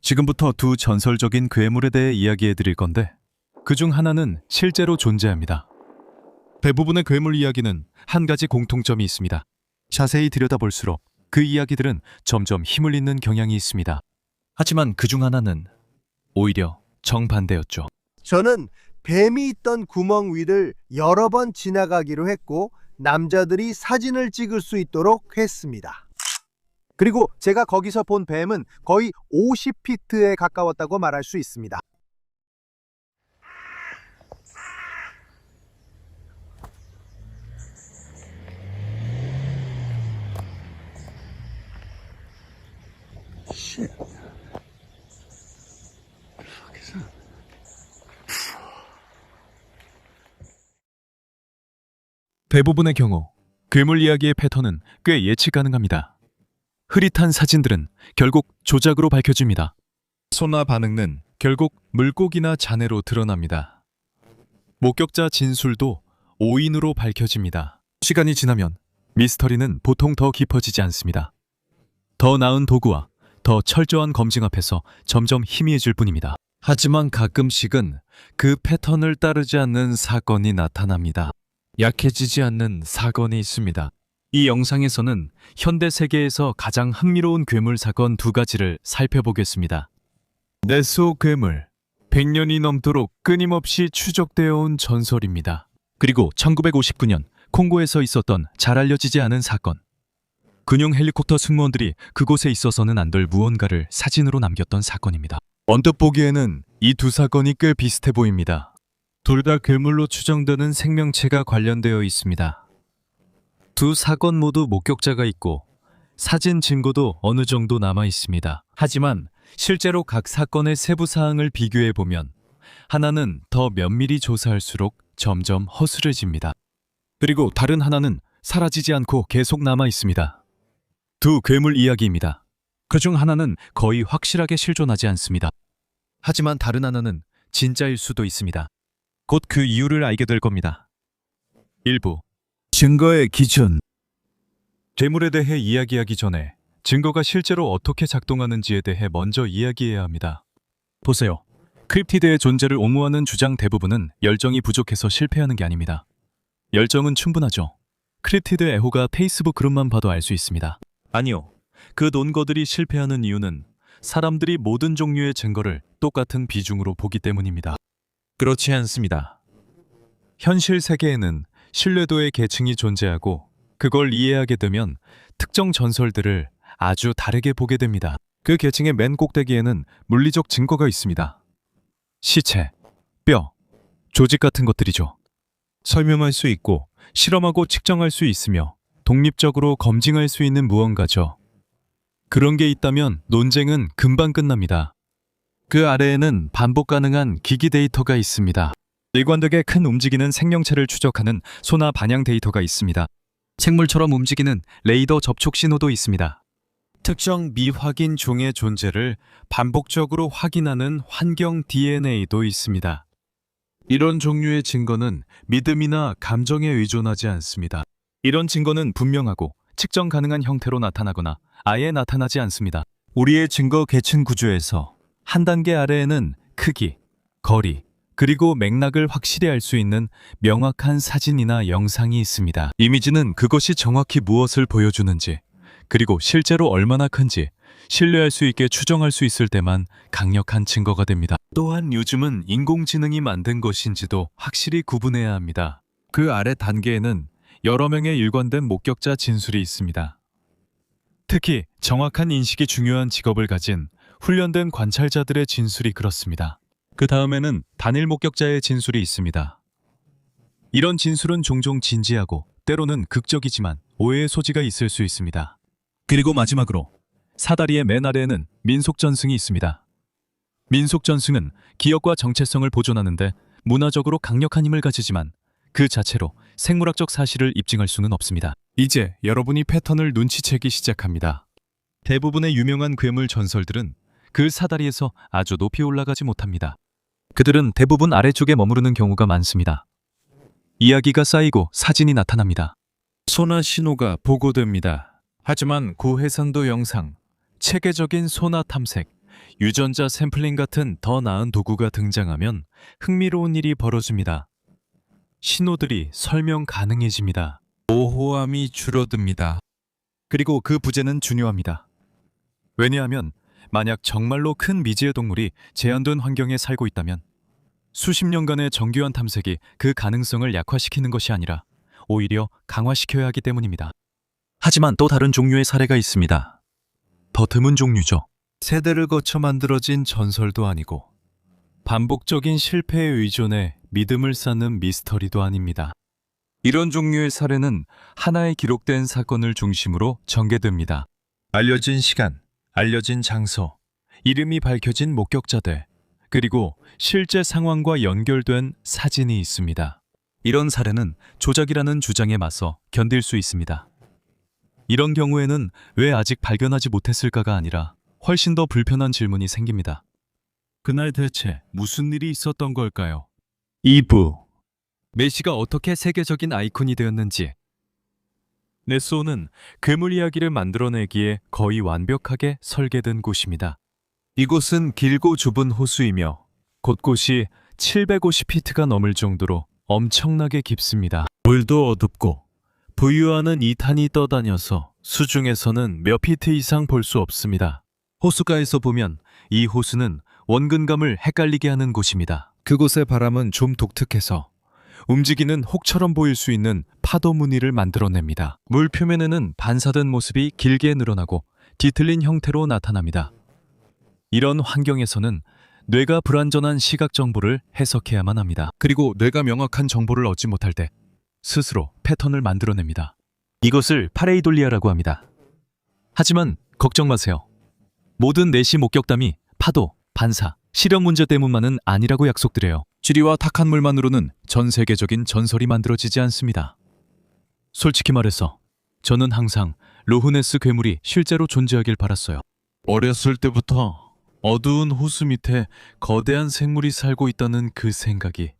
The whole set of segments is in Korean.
지금부터 두 전설적인 괴물에 대해 이야기해 드릴 건데 그중 하나는 실제로 존재합니다. 대부분의 괴물 이야기는 한 가지 공통점이 있습니다. 자세히 들여다볼수록 그 이야기들은 점점 힘을 잃는 경향이 있습니다. 하지만 그중 하나는 오히려 정반대였죠. 저는 뱀이 있던 구멍 위를 여러 번 지나가기로 했고 남자들이 사진을 찍을 수 있도록 했습니다. 그리고 제가 거기서 본 뱀은 거의 50피트에 가까웠다고 말할 수 있습니다. 대부분의 경우 괴물 이야기의 패턴은 꽤 예측 가능합니다. 흐릿한 사진들은 결국 조작으로 밝혀집니다. 소나 반응은 결국 물고기나 잔해로 드러납니다. 목격자 진술도 오인으로 밝혀집니다. 시간이 지나면 미스터리는 보통 더 깊어지지 않습니다. 더 나은 도구와 더 철저한 검증 앞에서 점점 희미해질 뿐입니다. 하지만 가끔씩은 그 패턴을 따르지 않는 사건이 나타납니다. 약해지지 않는 사건이 있습니다. 이 영상에서는 현대 세계에서 가장 흥미로운 괴물 사건 두 가지를 살펴보겠습니다. 네스호 괴물, 100년이 넘도록 끊임없이 추적되어 온 전설입니다. 그리고 1959년 콩고에서 있었던 잘 알려지지 않은 사건. 군용 헬리콥터 승무원들이 그곳에 있어서는 안 될 무언가를 사진으로 남겼던 사건입니다. 언뜻 보기에는 이 두 사건이 꽤 비슷해 보입니다. 둘 다 괴물로 추정되는 생명체가 관련되어 있습니다. 두 사건 모두 목격자가 있고 사진 증거도 어느 정도 남아 있습니다. 하지만 실제로 각 사건의 세부 사항을 비교해 보면 하나는 더 면밀히 조사할수록 점점 허술해집니다. 그리고 다른 하나는 사라지지 않고 계속 남아 있습니다. 두 괴물 이야기입니다. 그중 하나는 거의 확실하게 실존하지 않습니다. 하지만 다른 하나는 진짜일 수도 있습니다. 곧 그 이유를 알게 될 겁니다. 일부 증거의 기준. 괴물에 대해 이야기하기 전에 증거가 실제로 어떻게 작동하는지에 대해 먼저 이야기해야 합니다. 보세요. 크립티드의 존재를 옹호하는 주장 대부분은 열정이 부족해서 실패하는 게 아닙니다. 열정은 충분하죠. 크립티드 애호가 페이스북 그룹만 봐도 알 수 있습니다. 아니요. 그 논거들이 실패하는 이유는 사람들이 모든 종류의 증거를 똑같은 비중으로 보기 때문입니다. 그렇지 않습니다. 현실 세계에는 신뢰도의 계층이 존재하고 그걸 이해하게 되면 특정 전설들을 아주 다르게 보게 됩니다. 그 계층의 맨 꼭대기에는 물리적 증거가 있습니다. 시체, 뼈, 조직 같은 것들이죠. 설명할 수 있고 실험하고 측정할 수 있으며 독립적으로 검증할 수 있는 무언가죠. 그런 게 있다면 논쟁은 금방 끝납니다. 그 아래에는 반복 가능한 기기 데이터가 있습니다. 일관되게 큰 움직이는 생명체를 추적하는 소나 반향 데이터가 있습니다. 생물처럼 움직이는 레이더 접촉 신호도 있습니다. 특정 미확인 종의 존재를 반복적으로 확인하는 환경 DNA도 있습니다. 이런 종류의 증거는 믿음이나 감정에 의존하지 않습니다. 이런 증거는 분명하고 측정 가능한 형태로 나타나거나 아예 나타나지 않습니다. 우리의 증거 계층 구조에서 한 단계 아래에는 크기, 거리, 그리고 맥락을 확실히 알 수 있는 명확한 사진이나 영상이 있습니다. 이미지는 그것이 정확히 무엇을 보여주는지, 그리고 실제로 얼마나 큰지 신뢰할 수 있게 추정할 수 있을 때만 강력한 증거가 됩니다. 또한 요즘은 인공지능이 만든 것인지도 확실히 구분해야 합니다. 그 아래 단계에는 여러 명의 일관된 목격자 진술이 있습니다. 특히 정확한 인식이 중요한 직업을 가진 훈련된 관찰자들의 진술이 그렇습니다. 그 다음에는 단일 목격자의 진술이 있습니다. 이런 진술은 종종 진지하고 때로는 극적이지만 오해의 소지가 있을 수 있습니다. 그리고 마지막으로 사다리의 맨 아래에는 민속전승이 있습니다. 민속전승은 기억과 정체성을 보존하는데 문화적으로 강력한 힘을 가지지만 그 자체로 생물학적 사실을 입증할 수는 없습니다. 이제 여러분이 패턴을 눈치채기 시작합니다. 대부분의 유명한 괴물 전설들은 그 사다리에서 아주 높이 올라가지 못합니다. 그들은 대부분 아래쪽에 머무르는 경우가 많습니다. 이야기가 쌓이고 사진이 나타납니다. 소나 신호가 보고됩니다. 하지만 고해상도 영상, 체계적인 소나 탐색, 유전자 샘플링 같은 더 나은 도구가 등장하면 흥미로운 일이 벌어집니다. 신호들이 설명 가능해집니다. 모호함이 줄어듭니다. 그리고 그 부재는 중요합니다. 왜냐하면 만약 정말로 큰 미지의 동물이 제한된 환경에 살고 있다면 수십 년간의 정교한 탐색이 그 가능성을 약화시키는 것이 아니라 오히려 강화시켜야 하기 때문입니다. 하지만 또 다른 종류의 사례가 있습니다. 더 드문 종류죠. 세대를 거쳐 만들어진 전설도 아니고 반복적인 실패에 의존해 믿음을 쌓는 미스터리도 아닙니다. 이런 종류의 사례는 하나의 기록된 사건을 중심으로 전개됩니다. 알려진 시간, 알려진 장소, 이름이 밝혀진 목격자들, 그리고 실제 상황과 연결된 사진이 있습니다. 이런 사례는 조작이라는 주장에 맞서 견딜 수 있습니다. 이런 경우에는 왜 아직 발견하지 못했을까가 아니라 훨씬 더 불편한 질문이 생깁니다. 그날 대체 무슨 일이 있었던 걸까요? 2부. 메시가 어떻게 세계적인 아이콘이 되었는지. 네소는 괴물 이야기를 만들어내기에 거의 완벽하게 설계된 곳입니다. 이곳은 길고 좁은 호수이며 곳곳이 750피트가 넘을 정도로 엄청나게 깊습니다. 물도 어둡고 부유하는 이탄이 떠다녀서 수중에서는 몇 피트 이상 볼 수 없습니다. 호수가에서 보면 이 호수는 원근감을 헷갈리게 하는 곳입니다. 그곳의 바람은 좀 독특해서 움직이는 혹처럼 보일 수 있는 파도 무늬를 만들어냅니다. 물 표면에는 반사된 모습이 길게 늘어나고 뒤틀린 형태로 나타납니다. 이런 환경에서는 뇌가 불완전한 시각 정보를 해석해야만 합니다. 그리고 뇌가 명확한 정보를 얻지 못할 때 스스로 패턴을 만들어냅니다. 이것을 파레이돌리아라고 합니다. 하지만 걱정 마세요. 모든 내시 목격담이 파도, 반사, 실험 문제 때문만은 아니라고 약속드려요. 쥐리와 탁한 물만으로는 전 세계적인 전설이 만들어지지 않습니다. 솔직히 말해서 저는 항상 로흐네스 괴물이 실제로 존재하길 바랐어요. 어렸을 때부터 어두운 호수 밑에 거대한 생물이 살고 있다는 그 생각이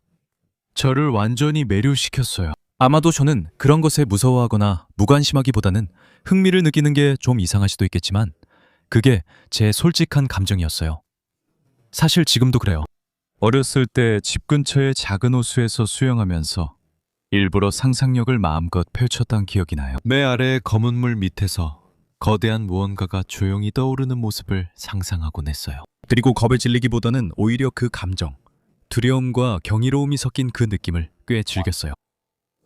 저를 완전히 매료시켰어요. 아마도 저는 그런 것에 무서워하거나 무관심하기보다는 흥미를 느끼는 게 좀 이상할 수도 있겠지만 그게 제 솔직한 감정이었어요. 사실 지금도 그래요. 어렸을 때 집 근처의 작은 호수에서 수영하면서 일부러 상상력을 마음껏 펼쳤던 기억이 나요. 매 아래의 검은 물 밑에서 거대한 무언가가 조용히 떠오르는 모습을 상상하곤 했어요. 그리고 겁에 질리기보다는 오히려 그 감정, 두려움과 경이로움이 섞인 그 느낌을 꽤 즐겼어요.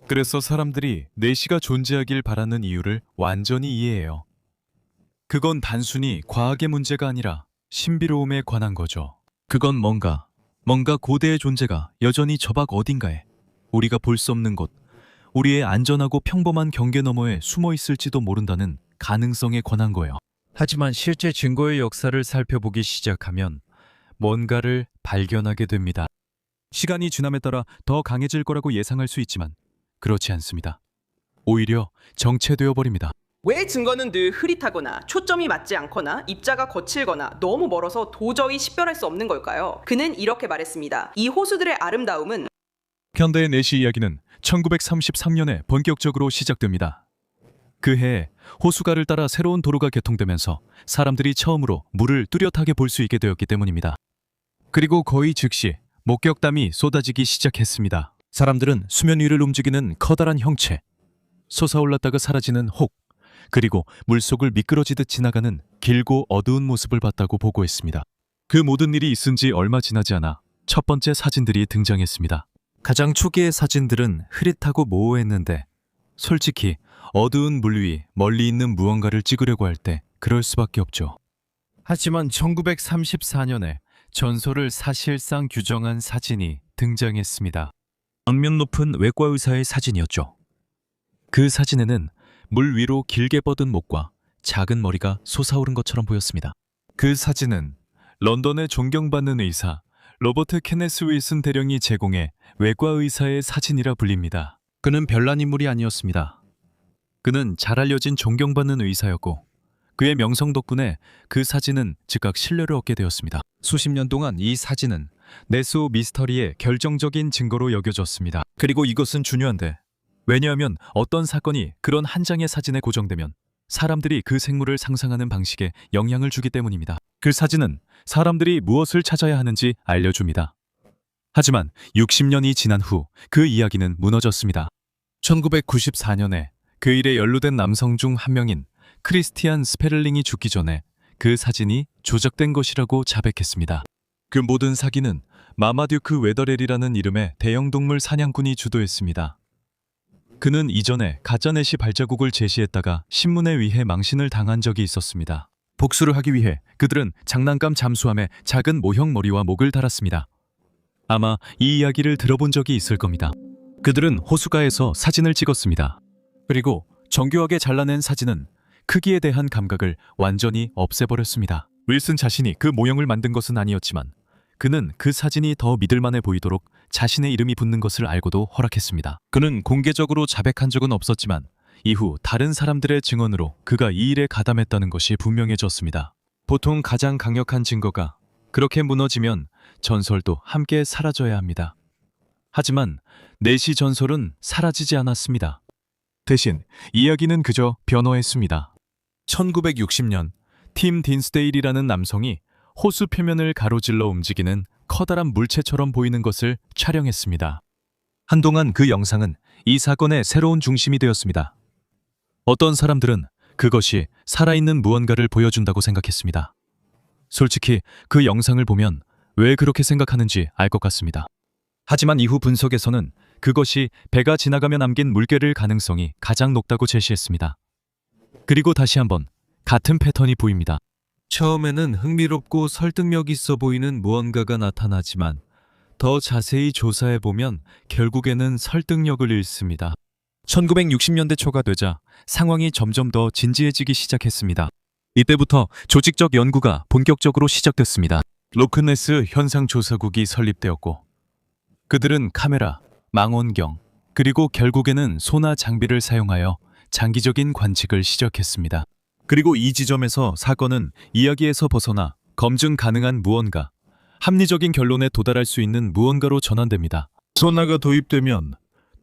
그래서 사람들이 내시가 존재하길 바라는 이유를 완전히 이해해요. 그건 단순히 과학의 문제가 아니라 신비로움에 관한 거죠. 그건 뭔가 고대의 존재가 여전히 저 밖 어딘가에 우리가 볼 수 없는 곳, 우리의 안전하고 평범한 경계 너머에 숨어 있을지도 모른다는 가능성에 관한 거예요. 하지만 실제 증거의 역사를 살펴보기 시작하면 뭔가를 발견하게 됩니다. 시간이 지남에 따라 더 강해질 거라고 예상할 수 있지만 그렇지 않습니다. 오히려 정체되어 버립니다. 왜 증거는 늘 흐릿하거나 초점이 맞지 않거나 입자가 거칠거나 너무 멀어서 도저히 식별할 수 없는 걸까요? 그는 이렇게 말했습니다. 이 호수들의 아름다움은 현대의 내시 이야기는 1933년에 본격적으로 시작됩니다. 그 해에 호수가를 따라 새로운 도로가 개통되면서 사람들이 처음으로 물을 뚜렷하게 볼 수 있게 되었기 때문입니다. 그리고 거의 즉시 목격담이 쏟아지기 시작했습니다. 사람들은 수면 위를 움직이는 커다란 형체, 솟아올랐다가 사라지는 혹, 그리고 물속을 미끄러지듯 지나가는 길고 어두운 모습을 봤다고 보고했습니다. 그 모든 일이 있은 지 얼마 지나지 않아 첫 번째 사진들이 등장했습니다. 가장 초기의 사진들은 흐릿하고 모호했는데 솔직히 어두운 물 위 멀리 있는 무언가를 찍으려고 할 때 그럴 수밖에 없죠. 하지만 1934년에 전설을 사실상 규정한 사진이 등장했습니다. 악면 높은 외과 의사의 사진이었죠. 그 사진에는 물 위로 길게 뻗은 목과 작은 머리가 솟아오른 것처럼 보였습니다. 그 사진은 런던의 존경받는 의사 로버트 케네스 윌슨 대령이 제공해 외과 의사의 사진이라 불립니다. 그는 별난 인물이 아니었습니다. 그는 잘 알려진 존경받는 의사였고 그의 명성 덕분에 그 사진은 즉각 신뢰를 얻게 되었습니다. 수십 년 동안 이 사진은 네스호 미스터리의 결정적인 증거로 여겨졌습니다. 그리고 이것은 중요한데 왜냐하면 어떤 사건이 그런 한 장의 사진에 고정되면 사람들이 그 생물을 상상하는 방식에 영향을 주기 때문입니다. 그 사진은 사람들이 무엇을 찾아야 하는지 알려줍니다. 하지만 60년이 지난 후 그 이야기는 무너졌습니다. 1994년에 그 일에 연루된 남성 중 한 명인 크리스티안 스페를링이 죽기 전에 그 사진이 조작된 것이라고 자백했습니다. 그 모든 사기는 마마듀크 웨더렐이라는 이름의 대형동물 사냥꾼이 주도했습니다. 그는 이전에 가짜넷이 발자국을 제시했다가 신문에 의해 망신을 당한 적이 있었습니다. 복수를 하기 위해 그들은 장난감 잠수함에 작은 모형 머리와 목을 달았습니다. 아마 이 이야기를 들어본 적이 있을 겁니다. 그들은 호수가에서 사진을 찍었습니다. 그리고 정교하게 잘라낸 사진은 크기에 대한 감각을 완전히 없애버렸습니다. 윌슨 자신이 그 모형을 만든 것은 아니었지만 그는 그 사진이 더 믿을만해 보이도록 자신의 이름이 붙는 것을 알고도 허락했습니다. 그는 공개적으로 자백한 적은 없었지만 이후 다른 사람들의 증언으로 그가 이 일에 가담했다는 것이 분명해졌습니다. 보통 가장 강력한 증거가 그렇게 무너지면 전설도 함께 사라져야 합니다. 하지만 넷이 전설은 사라지지 않았습니다. 대신 이야기는 그저 변화했습니다. 1960년 팀 딘스데일이라는 남성이 호수 표면을 가로질러 움직이는 커다란 물체처럼 보이는 것을 촬영했습니다. 한동안 그 영상은 이 사건의 새로운 중심이 되었습니다. 어떤 사람들은 그것이 살아있는 무언가를 보여준다고 생각했습니다. 솔직히 그 영상을 보면 왜 그렇게 생각하는지 알 것 같습니다. 하지만 이후 분석에서는 그것이 배가 지나가며 남긴 물결일 가능성이 가장 높다고 제시했습니다. 그리고 다시 한번 같은 패턴이 보입니다. 처음에는 흥미롭고 설득력 있어 보이는 무언가가 나타나지만 더 자세히 조사해보면 결국에는 설득력을 잃습니다. 1960년대 초가 되자 상황이 점점 더 진지해지기 시작했습니다. 이때부터 조직적 연구가 본격적으로 시작됐습니다. 로크네스 현상조사국이 설립되었고 그들은 카메라, 망원경, 그리고 결국에는 소나 장비를 사용하여 장기적인 관측을 시작했습니다. 그리고 이 지점에서 사건은 이야기에서 벗어나 검증 가능한 무언가, 합리적인 결론에 도달할 수 있는 무언가로 전환됩니다. 소나가 도입되면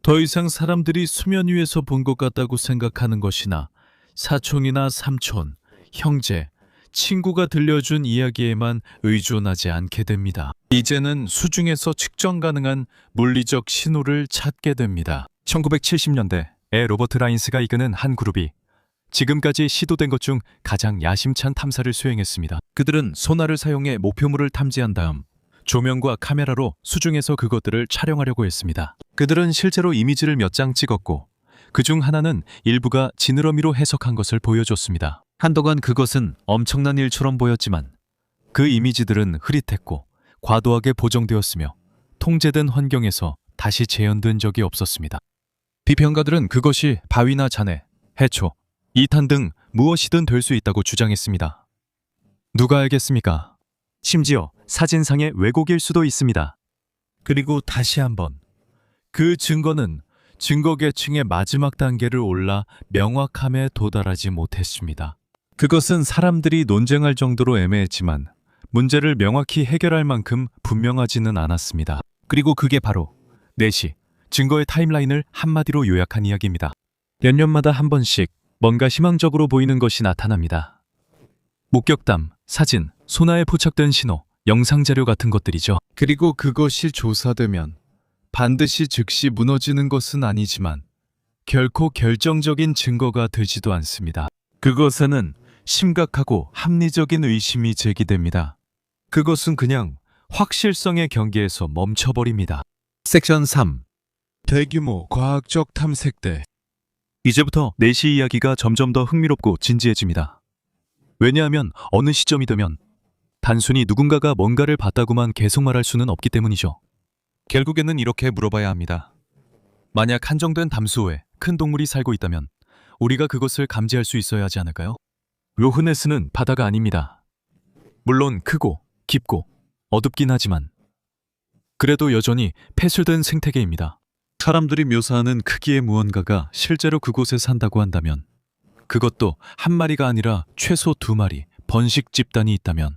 더 이상 사람들이 수면 위에서 본 것 같다고 생각하는 것이나 사촌이나 삼촌, 형제, 친구가 들려준 이야기에만 의존하지 않게 됩니다. 이제는 수중에서 측정 가능한 물리적 신호를 찾게 됩니다. 1970년대에 로버트 라인스가 이끄는 한 그룹이 지금까지 시도된 것 중 가장 야심찬 탐사를 수행했습니다. 그들은 소나를 사용해 목표물을 탐지한 다음 조명과 카메라로 수중에서 그것들을 촬영하려고 했습니다. 그들은 실제로 이미지를 몇 장 찍었고 그중 하나는 일부가 지느러미로 해석한 것을 보여줬습니다. 한동안 그것은 엄청난 일처럼 보였지만 그 이미지들은 흐릿했고 과도하게 보정되었으며 통제된 환경에서 다시 재현된 적이 없었습니다. 비평가들은 그것이 바위나 잔해, 해초, 이탄 등 무엇이든 될 수 있다고 주장했습니다. 누가 알겠습니까? 심지어 사진상의 왜곡일 수도 있습니다. 그리고 다시 한번 그 증거는 증거 계층의 마지막 단계를 올라 명확함에 도달하지 못했습니다. 그것은 사람들이 논쟁할 정도로 애매했지만 문제를 명확히 해결할 만큼 분명하지는 않았습니다. 그리고 그게 바로 넷이 증거의 타임라인을 한마디로 요약한 이야기입니다. 몇 년마다 한 번씩 뭔가 희망적으로 보이는 것이 나타납니다. 목격담, 사진, 소나에 포착된 신호, 영상자료 같은 것들이죠. 그리고 그것이 조사되면 반드시 즉시 무너지는 것은 아니지만 결코 결정적인 증거가 되지도 않습니다. 그것에는 심각하고 합리적인 의심이 제기됩니다. 그것은 그냥 확실성의 경계에서 멈춰버립니다. 섹션 3. 대규모 과학적 탐색대. 이제부터 넷시 이야기가 점점 더 흥미롭고 진지해집니다. 왜냐하면 어느 시점이 되면 단순히 누군가가 뭔가를 봤다고만 계속 말할 수는 없기 때문이죠. 결국에는 이렇게 물어봐야 합니다. 만약 한정된 담수호에 큰 동물이 살고 있다면 우리가 그것을 감지할 수 있어야 하지 않을까요? 로흐네스는 바다가 아닙니다. 물론 크고 깊고 어둡긴 하지만 그래도 여전히 폐쇄된 생태계입니다. 사람들이 묘사하는 크기의 무언가가 실제로 그곳에 산다고 한다면 그것도 한 마리가 아니라 최소 2마리, 번식 집단이 있다면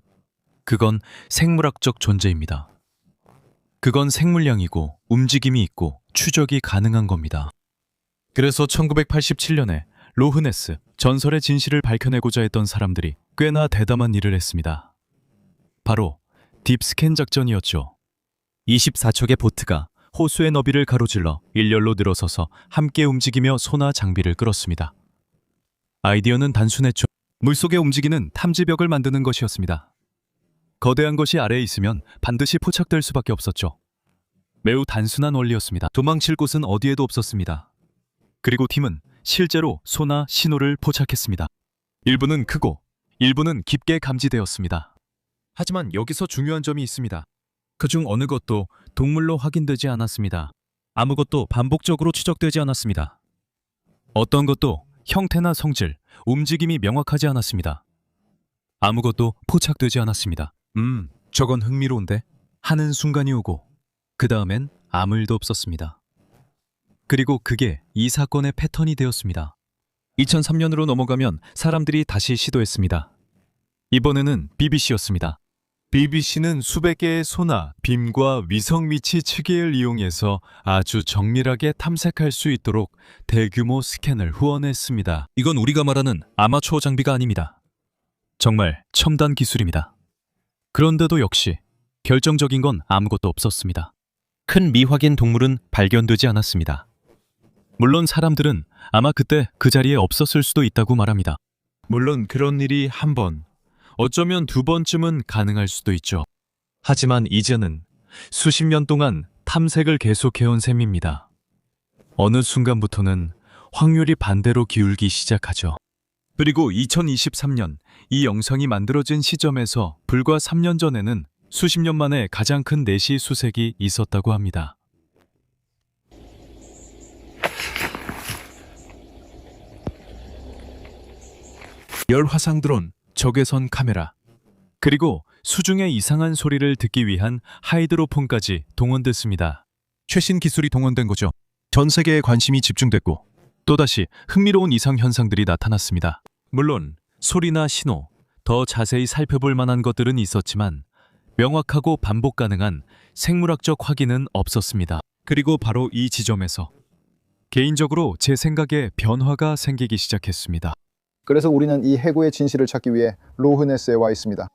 그건 생물학적 존재입니다. 그건 생물량이고 움직임이 있고 추적이 가능한 겁니다. 그래서 1987년에 로흐네스, 전설의 진실을 밝혀내고자 했던 사람들이 꽤나 대담한 일을 했습니다. 바로 딥스캔 작전이었죠. 24척의 보트가 호수의 너비를 가로질러 일렬로 늘어서서 함께 움직이며 소나 장비를 끌었습니다. 아이디어는 단순했죠. 물속에 움직이는 탐지벽을 만드는 것이었습니다. 거대한 것이 아래에 있으면 반드시 포착될 수밖에 없었죠. 매우 단순한 원리였습니다. 도망칠 곳은 어디에도 없었습니다. 그리고 팀은 실제로 소나 신호를 포착했습니다. 일부는 크고 일부는 깊게 감지되었습니다. 하지만 여기서 중요한 점이 있습니다. 그중 어느 것도 동물로 확인되지 않았습니다. 아무것도 반복적으로 추적되지 않았습니다. 어떤 것도 형태나 성질, 움직임이 명확하지 않았습니다. 아무것도 포착되지 않았습니다. 저건 흥미로운데? 하는 순간이 오고 그 다음엔 아무 일도 없었습니다. 그리고 그게 이 사건의 패턴이 되었습니다. 2003년으로 넘어가면 사람들이 다시 시도했습니다. 이번에는 BBC였습니다. BBC는 수백 개의 소나, 빔과 위성미치 측계를 이용해서 아주 정밀하게 탐색할 수 있도록 대규모 스캔을 후원했습니다. 이건 우리가 말하는 아마추어 장비가 아닙니다. 정말 첨단 기술입니다. 그런데도 역시 결정적인 건 아무것도 없었습니다. 큰 미확인 동물은 발견되지 않았습니다. 물론 사람들은 아마 그때 그 자리에 없었을 수도 있다고 말합니다. 물론 그런 일이 한 번, 어쩌면 두 번쯤은 가능할 수도 있죠. 하지만 이제는 수십 년 동안 탐색을 계속해온 셈입니다. 어느 순간부터는 확률이 반대로 기울기 시작하죠. 그리고 2023년 이 영상이 만들어진 시점에서 불과 3년 전에는 수십 년 만에 가장 큰 내시 수색이 있었다고 합니다. 열화상 드론, 적외선 카메라, 그리고 수중의 이상한 소리를 듣기 위한 하이드로폰까지 동원됐습니다. 최신 기술이 동원된 거죠. 전 세계에 관심이 집중됐고 또다시 흥미로운 이상 현상들이 나타났습니다. 물론 소리나 신호, 더 자세히 살펴볼 만한 것들은 있었지만 명확하고 반복 가능한 생물학적 확인은 없었습니다. 그리고 바로 이 지점에서 개인적으로 제 생각에 변화가 생기기 시작했습니다. 그래서 우리는 이 해고의 진실을 찾기 위해 로흐네스에 와 있습니다.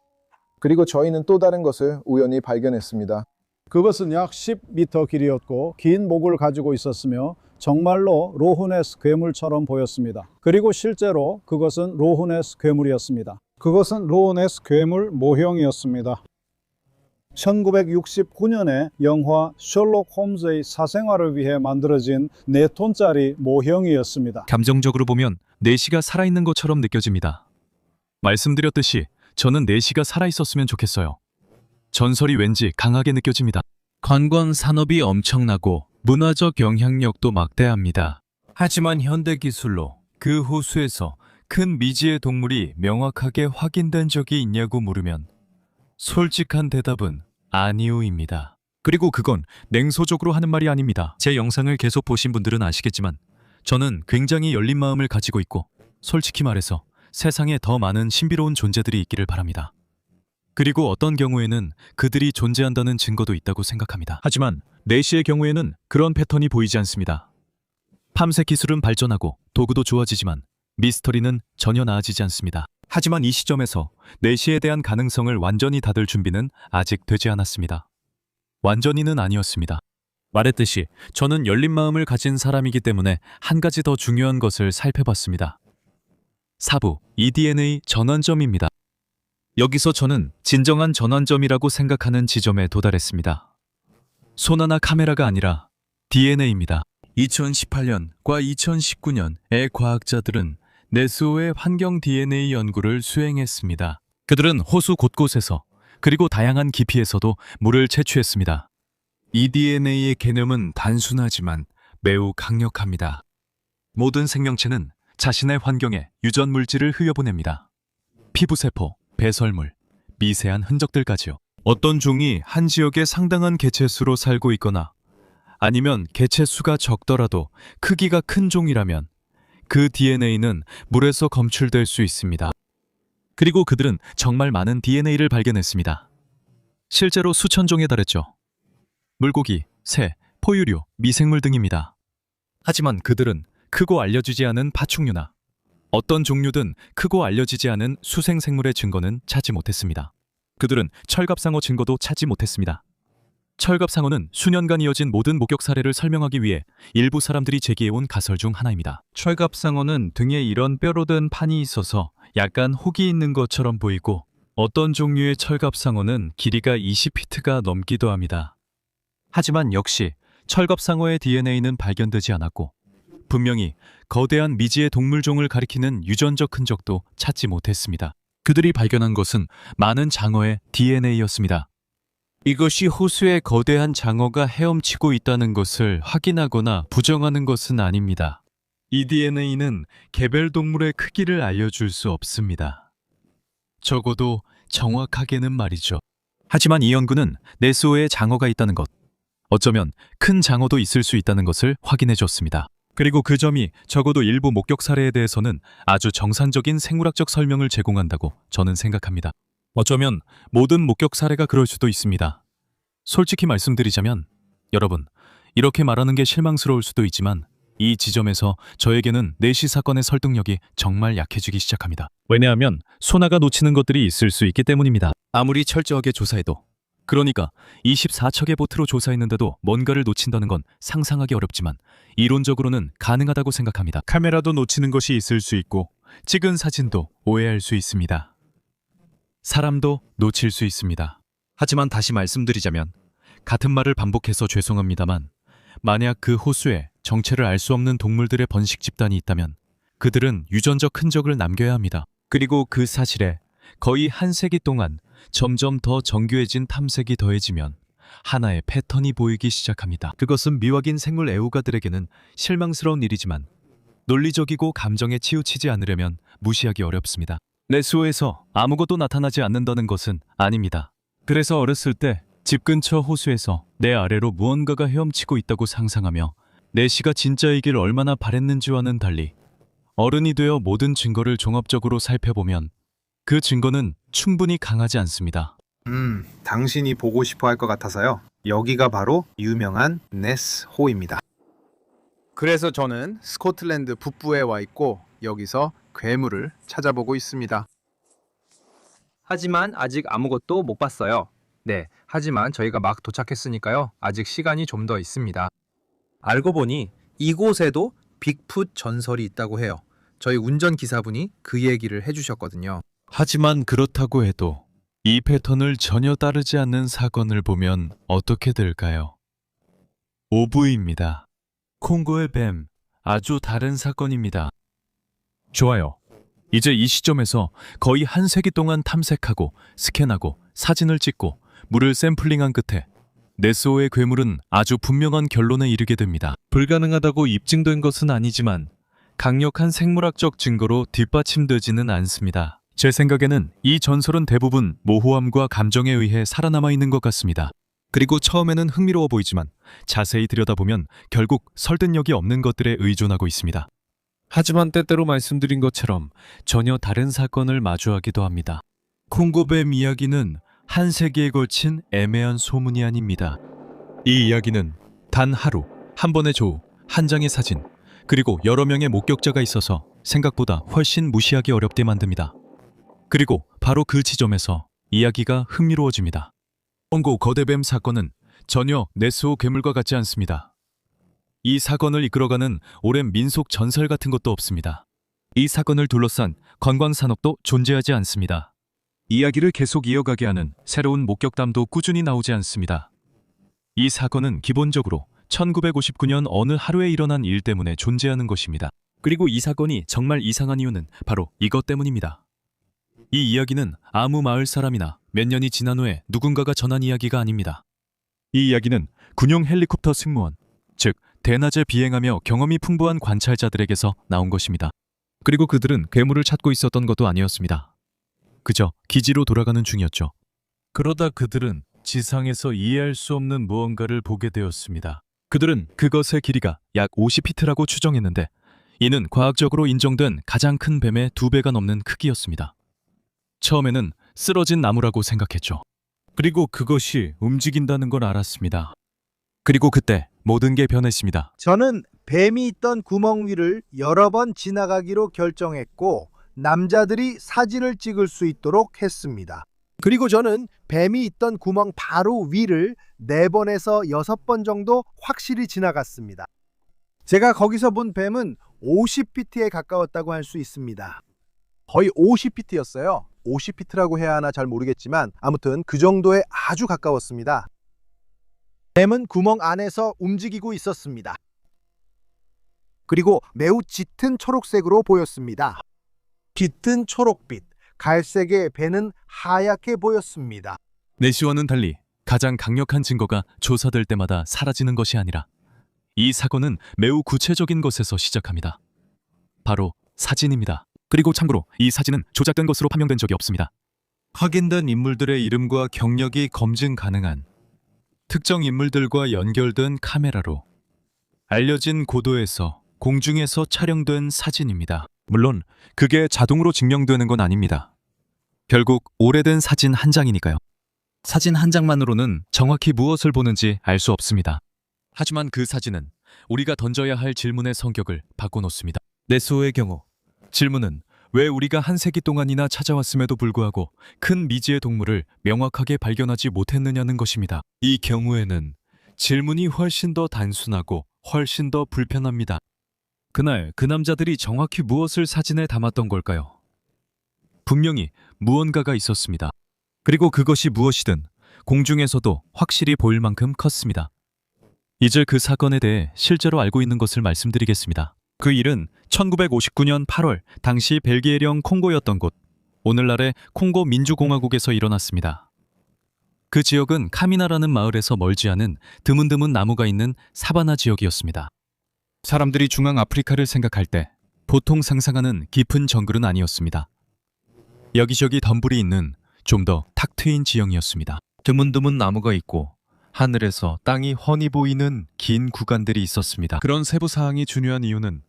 그리고 저희는 또 다른 것을 우연히 발견했습니다. 그것은 약 10m 길이었고 긴 목을 가지고 있었으며 정말로 로흐네스 괴물처럼 보였습니다. 그리고 실제로 그것은 로흐네스 괴물이었습니다. 그것은 로흐네스 괴물 모형이었습니다. 1969년에 영화 셜록 홈즈의 사생활을 위해 만들어진 4톤짜리 모형이었습니다. 감정적으로 보면 내시가 살아있는 것처럼 느껴집니다. 말씀드렸듯이 저는 내시가 살아있었으면 좋겠어요. 전설이 왠지 강하게 느껴집니다. 관광 산업이 엄청나고 문화적 영향력도 막대합니다. 하지만 현대 기술로 그 호수에서 큰 미지의 동물이 명확하게 확인된 적이 있냐고 물으면 솔직한 대답은 아니오입니다. 그리고 그건 냉소적으로 하는 말이 아닙니다. 제 영상을 계속 보신 분들은 아시겠지만 저는 굉장히 열린 마음을 가지고 있고 솔직히 말해서 세상에 더 많은 신비로운 존재들이 있기를 바랍니다. 그리고 어떤 경우에는 그들이 존재한다는 증거도 있다고 생각합니다. 하지만 내시의 경우에는 그런 패턴이 보이지 않습니다. 탐색 기술은 발전하고 도구도 좋아지지만 미스터리는 전혀 나아지지 않습니다. 하지만 이 시점에서 내시에 대한 가능성을 완전히 닫을 준비는 아직 되지 않았습니다. 완전히는 아니었습니다. 말했듯이 저는 열린 마음을 가진 사람이기 때문에 한 가지 더 중요한 것을 살펴봤습니다. 사부, eDNA 전환점입니다. 여기서 저는 진정한 전환점이라고 생각하는 지점에 도달했습니다. 소나나 카메라가 아니라 DNA입니다. 2018년과 2019년의 과학자들은 네스호의 환경 DNA 연구를 수행했습니다. 그들은 호수 곳곳에서 그리고 다양한 깊이에서도 물을 채취했습니다. eDNA의 개념은 단순하지만 매우 강력합니다. 모든 생명체는 자신의 환경에 유전 물질을 흘려보냅니다. 피부세포, 배설물, 미세한 흔적들까지요. 어떤 종이 한 지역에 상당한 개체수로 살고 있거나 아니면 개체수가 적더라도 크기가 큰 종이라면 그 DNA는 물에서 검출될 수 있습니다. 그리고 그들은 정말 많은 DNA를 발견했습니다. 실제로 수천 종에 달했죠. 물고기, 새, 포유류, 미생물 등입니다. 하지만 그들은 크고 알려지지 않은 파충류나 어떤 종류든 크고 알려지지 않은 수생생물의 증거는 찾지 못했습니다. 그들은 철갑상어 증거도 찾지 못했습니다. 철갑상어는 수년간 이어진 모든 목격 사례를 설명하기 위해 일부 사람들이 제기해온 가설 중 하나입니다. 철갑상어는 등에 이런 뼈로 된 판이 있어서 약간 혹이 있는 것처럼 보이고 어떤 종류의 철갑상어는 길이가 20피트가 넘기도 합니다. 하지만 역시 철갑상어의 DNA는 발견되지 않았고 분명히 거대한 미지의 동물종을 가리키는 유전적 흔적도 찾지 못했습니다. 그들이 발견한 것은 많은 장어의 DNA였습니다. 이것이 호수에 거대한 장어가 헤엄치고 있다는 것을 확인하거나 부정하는 것은 아닙니다. 이 DNA는 개별 동물의 크기를 알려줄 수 없습니다. 적어도 정확하게는 말이죠. 하지만 이 연구는 네스호에 장어가 있다는 것, 어쩌면 큰 장어도 있을 수 있다는 것을 확인해 줬습니다. 그리고 그 점이 적어도 일부 목격 사례에 대해서는 아주 정상적인 생물학적 설명을 제공한다고 저는 생각합니다. 어쩌면 모든 목격 사례가 그럴 수도 있습니다. 솔직히 말씀드리자면 여러분, 이렇게 말하는 게 실망스러울 수도 있지만 이 지점에서 저에게는 내시 사건의 설득력이 정말 약해지기 시작합니다. 왜냐하면 소나가 놓치는 것들이 있을 수 있기 때문입니다. 아무리 철저하게 조사해도, 그러니까 24척의 보트로 조사했는데도 뭔가를 놓친다는 건 상상하기 어렵지만 이론적으로는 가능하다고 생각합니다. 카메라도 놓치는 것이 있을 수 있고 찍은 사진도 오해할 수 있습니다. 사람도 놓칠 수 있습니다. 하지만 다시 말씀드리자면 같은 말을 반복해서 죄송합니다만 만약 그 호수에 정체를 알 수 없는 동물들의 번식 집단이 있다면 그들은 유전적 흔적을 남겨야 합니다. 그리고 그 사실에 거의 한 세기 동안 점점 더 정교해진 탐색이 더해지면 하나의 패턴이 보이기 시작합니다. 그것은 미확인 생물 애호가들에게는 실망스러운 일이지만 논리적이고 감정에 치우치지 않으려면 무시하기 어렵습니다. 네스호에서 아무것도 나타나지 않는다는 것은 아닙니다. 그래서 어렸을 때 집 근처 호수에서 내 아래로 무언가가 헤엄치고 있다고 상상하며 내시가 진짜이길 얼마나 바랬는지와는 달리 어른이 되어 모든 증거를 종합적으로 살펴보면 그 증거는 충분히 강하지 않습니다. 당신이 보고 싶어 할 것 같아서요. 여기가 바로 유명한 네스호입니다. 그래서 저는 스코틀랜드 북부에 와 있고 여기서 괴물을 찾아보고 있습니다. 하지만 아직 아무것도 못 봤어요. 네, 하지만 저희가 막 도착했으니까요. 아직 시간이 좀 더 있습니다. 알고 보니 이곳에도 빅풋 전설이 있다고 해요. 저희 운전기사분이 그 얘기를 해주셨거든요. 하지만 그렇다고 해도 이 패턴을 전혀 따르지 않는 사건을 보면 어떻게 될까요? 오브입니다. 콩고의 뱀, 아주 다른 사건입니다. 좋아요. 이제 이 시점에서 거의 한 세기 동안 탐색하고 스캔하고 사진을 찍고 물을 샘플링한 끝에 네스호의 괴물은 아주 분명한 결론에 이르게 됩니다. 불가능하다고 입증된 것은 아니지만 강력한 생물학적 증거로 뒷받침되지는 않습니다. 제 생각에는 이 전설은 대부분 모호함과 감정에 의해 살아남아 있는 것 같습니다. 그리고 처음에는 흥미로워 보이지만 자세히 들여다보면 결국 설득력이 없는 것들에 의존하고 있습니다. 하지만 때때로 말씀드린 것처럼 전혀 다른 사건을 마주하기도 합니다. 콩고뱀 이야기는 한 세기에 걸친 애매한 소문이 아닙니다. 이 이야기는 단 하루, 한 번의 조우, 한 장의 사진, 그리고 여러 명의 목격자가 있어서 생각보다 훨씬 무시하기 어렵게 만듭니다. 그리고 바로 그 지점에서 이야기가 흥미로워집니다. 콩고 거대뱀 사건은 전혀 네스호 괴물과 같지 않습니다. 이 사건을 이끌어가는 오랜 민속 전설 같은 것도 없습니다. 이 사건을 둘러싼 관광산업도 존재하지 않습니다. 이야기를 계속 이어가게 하는 새로운 목격담도 꾸준히 나오지 않습니다. 이 사건은 기본적으로 1959년 어느 하루에 일어난 일 때문에 존재하는 것입니다. 그리고 이 사건이 정말 이상한 이유는 바로 이것 때문입니다. 이 이야기는 아무 마을 사람이나 몇 년이 지난 후에 누군가가 전한 이야기가 아닙니다. 이 이야기는 군용 헬리콥터 승무원, 즉 대낮에 비행하며 경험이 풍부한 관찰자들에게서 나온 것입니다. 그리고 그들은 괴물을 찾고 있었던 것도 아니었습니다. 그저 기지로 돌아가는 중이었죠. 그러다 그들은 지상에서 이해할 수 없는 무언가를 보게 되었습니다. 그들은 그것의 길이가 약 50피트라고 추정했는데 이는 과학적으로 인정된 가장 큰 뱀의 2배가 넘는 크기였습니다. 처음에는 쓰러진 나무라고 생각했죠. 그리고 그것이 움직인다는 걸 알았습니다. 그리고 그때 모든 게 변했습니다. 저는 뱀이 있던 구멍 위를 여러 번 지나가기로 결정했고 남자들이 사진을 찍을 수 있도록 했습니다. 그리고 저는 뱀이 있던 구멍 바로 위를 4번에서 6번 정도 확실히 지나갔습니다. 제가 거기서 본 뱀은 50피트에 가까웠다고 할 수 있습니다. 거의 50피트였어요. 50피트라고 해야 하나 잘 모르겠지만 아무튼 그 정도에 아주 가까웠습니다. 뱀은 구멍 안에서 움직이고 있었습니다. 그리고 매우 짙은 초록색으로 보였습니다. 짙은 초록빛, 갈색의 배는 하얗게 보였습니다. 내시와는 달리 가장 강력한 증거가 조사될 때마다 사라지는 것이 아니라 이 사건은 매우 구체적인 것에서 시작합니다. 바로 사진입니다. 그리고 참고로 이 사진은 조작된 것으로 판명된 적이 없습니다. 확인된 인물들의 이름과 경력이 검증 가능한 특정 인물들과 연결된 카메라로 알려진 고도에서 공중에서 촬영된 사진입니다. 물론 그게 자동으로 증명되는 건 아닙니다. 결국 오래된 사진 한 장이니까요. 사진 한 장만으로는 정확히 무엇을 보는지 알 수 없습니다. 하지만 그 사진은 우리가 던져야 할 질문의 성격을 바꿔놓습니다. 네스호의 경우 질문은 왜 우리가 한 세기 동안이나 찾아왔음에도 불구하고 큰 미지의 동물을 명확하게 발견하지 못했느냐는 것입니다. 이 경우에는 질문이 훨씬 더 단순하고 훨씬 더 불편합니다. 그날 그 남자들이 정확히 무엇을 사진에 담았던 걸까요? 분명히 무언가가 있었습니다. 그리고 그것이 무엇이든 공중에서도 확실히 보일 만큼 컸습니다. 이제 그 사건에 대해 실제로 알고 있는 것을 말씀드리겠습니다. 그 일은 1959년 8월 당시 벨기에령 콩고였던 곳, 오늘날의 콩고 민주공화국에서 일어났습니다. 그 지역은 카미나라는 마을에서 멀지 않은 드문드문 나무가 있는 사바나 지역이었습니다. 사람들이 중앙 아프리카를 생각할 때 보통 상상하는 깊은 정글은 아니었습니다. 여기저기 덤불이 있는 좀 더 탁 트인 지형이었습니다. 드문드문 나무가 있고 하늘에서 땅이 훤히 보이는 긴 구간들이 있었습니다. 그런 세부 사항이 중요한 이유는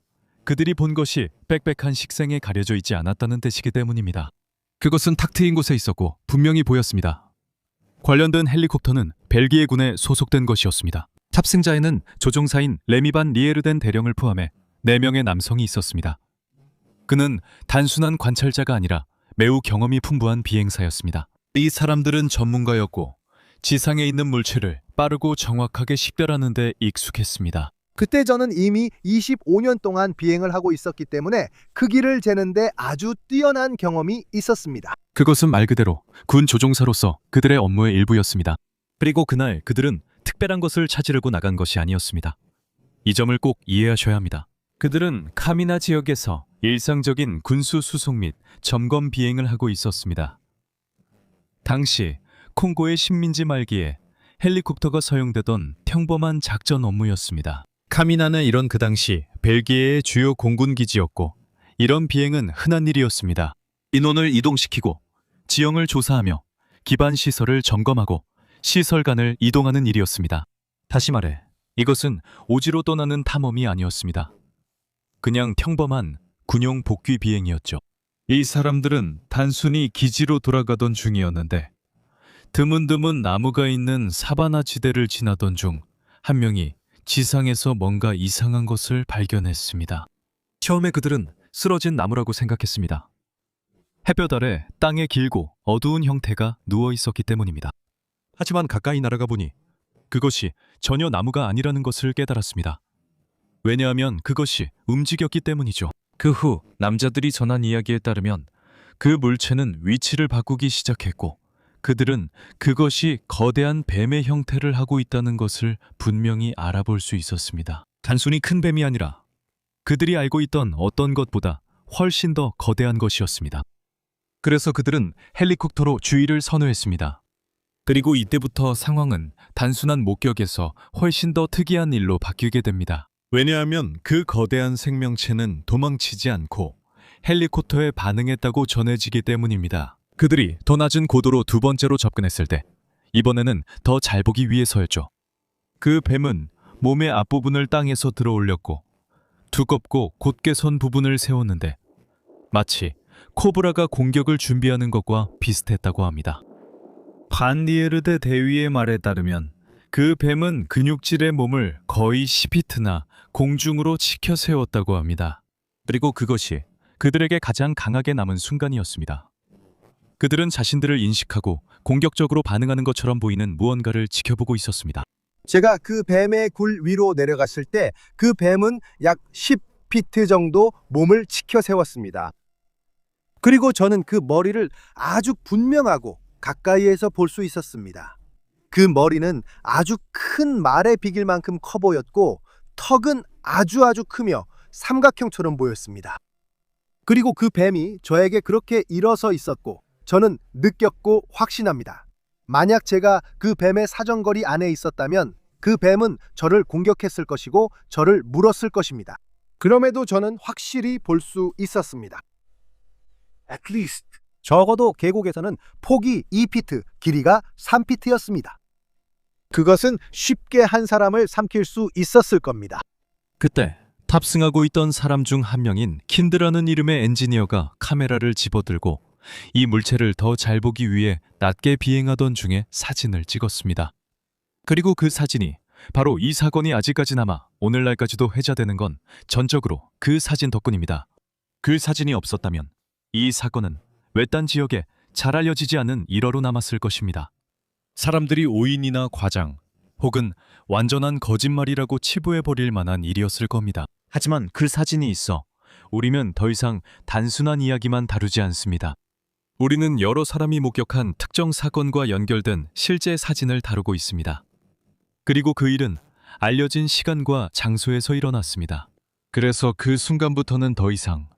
그들이 본 것이 빽빽한 식생에 가려져 있지 않았다는 뜻이기 때문입니다. 그것은 탁 트인 곳에 있었고 분명히 보였습니다. 관련된 헬리콥터는 벨기에군에 소속된 것이었습니다. 탑승자에는 조종사인 레미반 리에르덴 대령을 포함해 4명의 남성이 있었습니다. 그는 단순한 관찰자가 아니라 매우 경험이 풍부한 비행사였습니다. 이 사람들은 전문가였고 지상에 있는 물체를 빠르고 정확하게 식별하는 데 익숙했습니다. 그때 저는 이미 25년 동안 비행을 하고 있었기 때문에 크기를 재는데 아주 뛰어난 경험이 있었습니다. 그것은 말 그대로 군 조종사로서 그들의 업무의 일부였습니다. 그리고 그날 그들은 특별한 것을 찾으려고 나간 것이 아니었습니다. 이 점을 꼭 이해하셔야 합니다. 그들은 카미나 지역에서 일상적인 군수 수송 및 점검 비행을 하고 있었습니다. 당시 콩고의 식민지 말기에 헬리콥터가 사용되던 평범한 작전 업무였습니다. 카미나는 이런 그 당시 벨기에의 주요 공군 기지였고 이런 비행은 흔한 일이었습니다. 인원을 이동시키고 지형을 조사하며 기반 시설을 점검하고 시설 간을 이동하는 일이었습니다. 다시 말해 이것은 오지로 떠나는 탐험이 아니었습니다. 그냥 평범한 군용 복귀 비행이었죠. 이 사람들은 단순히 기지로 돌아가던 중이었는데 드문드문 나무가 있는 사바나 지대를 지나던 중 한 명이 지상에서 뭔가 이상한 것을 발견했습니다. 처음에 그들은 쓰러진 나무라고 생각했습니다. 햇볕 아래 땅에 길고 어두운 형태가 누워 있었기 때문입니다. 하지만 가까이 날아가 보니 그것이 전혀 나무가 아니라는 것을 깨달았습니다. 왜냐하면 그것이 움직였기 때문이죠. 그 후 남자들이 전한 이야기에 따르면 그 물체는 위치를 바꾸기 시작했고 그들은 그것이 거대한 뱀의 형태를 하고 있다는 것을 분명히 알아볼 수 있었습니다. 단순히 큰 뱀이 아니라 그들이 알고 있던 어떤 것보다 훨씬 더 거대한 것이었습니다. 그래서 그들은 헬리콥터로 주의를 선호했습니다. 그리고 이때부터 상황은 단순한 목격에서 훨씬 더 특이한 일로 바뀌게 됩니다. 왜냐하면 그 거대한 생명체는 도망치지 않고 헬리콥터에 반응했다고 전해지기 때문입니다. 그들이 더 낮은 고도로 두 번째로 접근했을 때 이번에는 더 잘 보기 위해서였죠. 그 뱀은 몸의 앞부분을 땅에서 들어 올렸고 두껍고 곧게 선 부분을 세웠는데 마치 코브라가 공격을 준비하는 것과 비슷했다고 합니다. 반리에르데 대위의 말에 따르면 그 뱀은 근육질의 몸을 거의 10피트나 공중으로 치켜 세웠다고 합니다. 그리고 그것이 그들에게 가장 강하게 남은 순간이었습니다. 그들은 자신들을 인식하고 공격적으로 반응하는 것처럼 보이는 무언가를 지켜보고 있었습니다. 제가 그 뱀의 굴 위로 내려갔을 때 그 뱀은 약 10피트 정도 몸을 치켜 세웠습니다. 그리고 저는 그 머리를 아주 분명하고 가까이에서 볼 수 있었습니다. 그 머리는 아주 큰 말의 비길 만큼 커 보였고 턱은 아주 크며 삼각형처럼 보였습니다. 그리고 그 뱀이 저에게 그렇게 일어서 있었고 저는 느꼈고 확신합니다. 만약 제가 그 뱀의 사정거리 안에 있었다면 그 뱀은 저를 공격했을 것이고 저를 물었을 것입니다. 그럼에도 저는 확실히 볼 수 있었습니다. At least. 적어도 계곡에서는 폭이 2피트, 길이가 3피트였습니다. 그것은 쉽게 한 사람을 삼킬 수 있었을 겁니다. 그때 탑승하고 있던 사람 중 한 명인 킨드라는 이름의 엔지니어가 카메라를 집어들고 이 물체를 더 잘 보기 위해 낮게 비행하던 중에 사진을 찍었습니다. 그리고 그 사진이 바로 이 사건이 아직까지 남아 오늘날까지도 회자되는 건 전적으로 그 사진 덕분입니다. 그 사진이 없었다면 이 사건은 외딴 지역에 잘 알려지지 않은 일화로 남았을 것입니다. 사람들이 오인이나 과장 혹은 완전한 거짓말이라고 치부해버릴 만한 일이었을 겁니다. 하지만 그 사진이 있어 우리는 더 이상 단순한 이야기만 다루지 않습니다. 우리는 여러 사람이 목격한 특정 사건과 연결된 실제 사진을 다루고 있습니다. 그리고 그 일은 알려진 시간과 장소에서 일어났습니다. 그래서 그 순간부터는 더 이상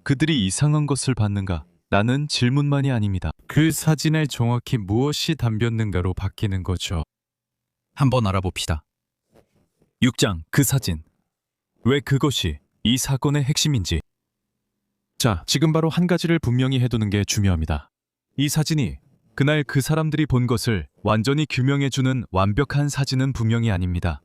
그들이 이상한 것을 봤는가? 라는 질문만이 아닙니다. 그 사진에 정확히 무엇이 담겼는가로 바뀌는 거죠. 한번 알아봅시다. 6장 그 사진. 왜 그것이 이 사건의 핵심인지. 자, 지금 바로 한 가지를 분명히 해두는 게 중요합니다. 이 사진이 그날 그 사람들이 본 것을 완전히 규명해주는 완벽한 사진은 분명히 아닙니다.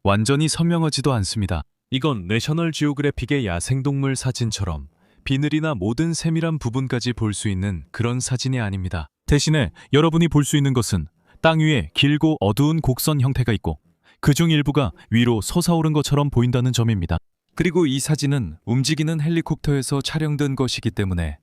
완전히 선명하지도 않습니다. 이건 내셔널 지오그래픽의 야생동물 사진처럼 비늘이나 모든 세밀한 부분까지 볼 수 있는 그런 사진이 아닙니다. 대신에 여러분이 볼 수 있는 것은 땅 위에 길고 어두운 곡선 형태가 있고 그중 일부가 위로 솟아오른 것처럼 보인다는 점입니다. 그리고 이 사진은 움직이는 헬리콥터에서 촬영된 것이기 때문에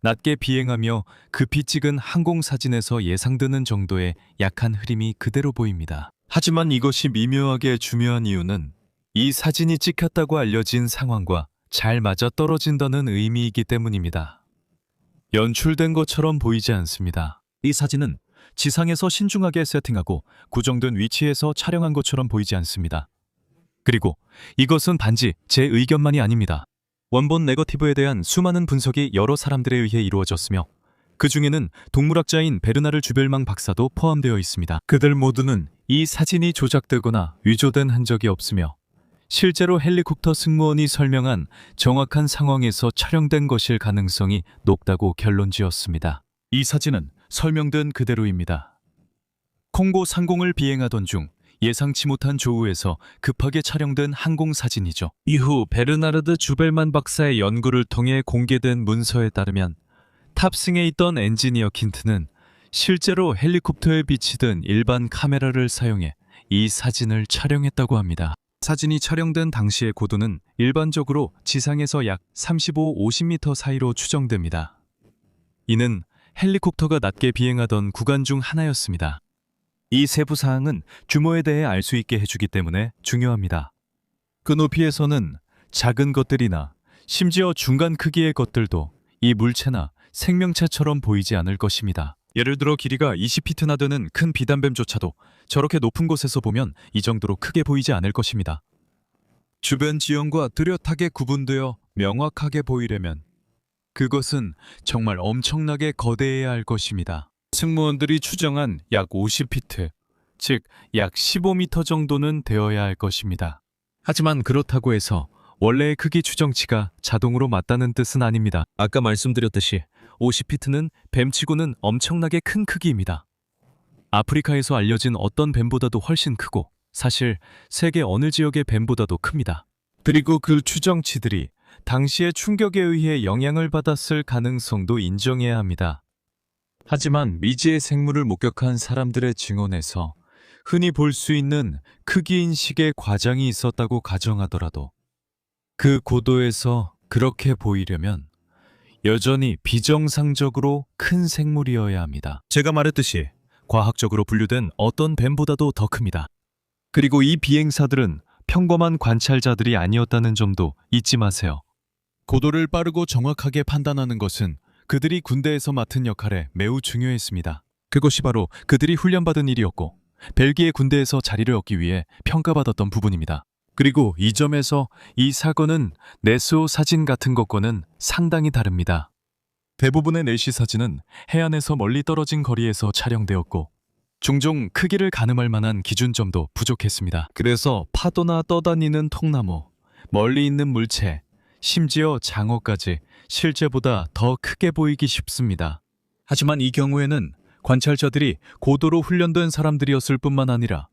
낮게 비행하며 급히 찍은 항공사진에서 예상되는 정도의 약한 흐림이 그대로 보입니다. 하지만 이것이 미묘하게 중요한 이유는 이 사진이 찍혔다고 알려진 상황과 잘 맞아떨어진다는 의미이기 때문입니다. 연출된 것처럼 보이지 않습니다. 이 사진은 지상에서 신중하게 세팅하고 고정된 위치에서 촬영한 것처럼 보이지 않습니다. 그리고 이것은 단지 제 의견만이 아닙니다. 원본 네거티브에 대한 수많은 분석이 여러 사람들에 의해 이루어졌으며 그 중에는 동물학자인 베르나르 주벨망 박사도 포함되어 있습니다. 그들 모두는 이 사진이 조작되거나 위조된 흔적이 없으며 실제로 헬리콥터 승무원이 설명한 정확한 상황에서 촬영된 것일 가능성이 높다고 결론지었습니다. 이 사진은 설명된 그대로입니다. 콩고 상공을 비행하던 중 예상치 못한 조우에서 급하게 촬영된 항공사진이죠. 이후 베르나르드 주벨만 박사의 연구를 통해 공개된 문서에 따르면 탑승에 있던 엔지니어 킨트는 실제로 헬리콥터에 비치던 일반 카메라를 사용해 이 사진을 촬영했다고 합니다. 사진이 촬영된 당시의 고도는 일반적으로 지상에서 약 35-50m 사이로 추정됩니다. 이는 헬리콥터가 낮게 비행하던 구간 중 하나였습니다. 이 세부 사항은 규모에 대해 알 수 있게 해주기 때문에 중요합니다. 그 높이에서는 작은 것들이나 심지어 중간 크기의 것들도 이 물체나 생명체처럼 보이지 않을 것입니다. 예를 들어 길이가 20피트나 되는 큰 비단뱀조차도 저렇게 높은 곳에서 보면 이 정도로 크게 보이지 않을 것입니다. 주변 지형과 뚜렷하게 구분되어 명확하게 보이려면 그것은 정말 엄청나게 거대해야 할 것입니다. 승무원들이 추정한 약 50피트, 즉 약 15m 정도는 되어야 할 것입니다. 하지만 그렇다고 해서 원래의 크기 추정치가 자동으로 맞다는 뜻은 아닙니다. 아까 말씀드렸듯이 50피트는 뱀치고는 엄청나게 큰 크기입니다. 아프리카에서 알려진 어떤 뱀보다도 훨씬 크고 사실 세계 어느 지역의 뱀보다도 큽니다. 그리고 그 추정치들이 당시의 충격에 의해 영향을 받았을 가능성도 인정해야 합니다. 하지만 미지의 생물을 목격한 사람들의 증언에서 흔히 볼 수 있는 크기 인식의 과장이 있었다고 가정하더라도 그 고도에서 그렇게 보이려면 여전히 비정상적으로 큰 생물이어야 합니다. 제가 말했듯이 과학적으로 분류된 어떤 뱀보다도 더 큽니다. 그리고 이 비행사들은 평범한 관찰자들이 아니었다는 점도 잊지 마세요. 고도를 빠르고 정확하게 판단하는 것은 그들이 군대에서 맡은 역할에 매우 중요했습니다. 그것이 바로 그들이 훈련받은 일이었고 벨기에 군대에서 자리를 얻기 위해 평가받았던 부분입니다. 그리고 이 점에서 이 사건은 네스호 사진 같은 것과는 상당히 다릅니다. 대부분의 내시 사진은 해안에서 멀리 떨어진 거리에서 촬영되었고 종종 크기를 가늠할 만한 기준점도 부족했습니다. 그래서 파도나 떠다니는 통나무, 멀리 있는 물체, 심지어 장어까지 실제보다 더 크게 보이기 쉽습니다. 하지만 이 경우에는 관찰자들이 고도로 훈련된 사람들이었을 뿐만 아니라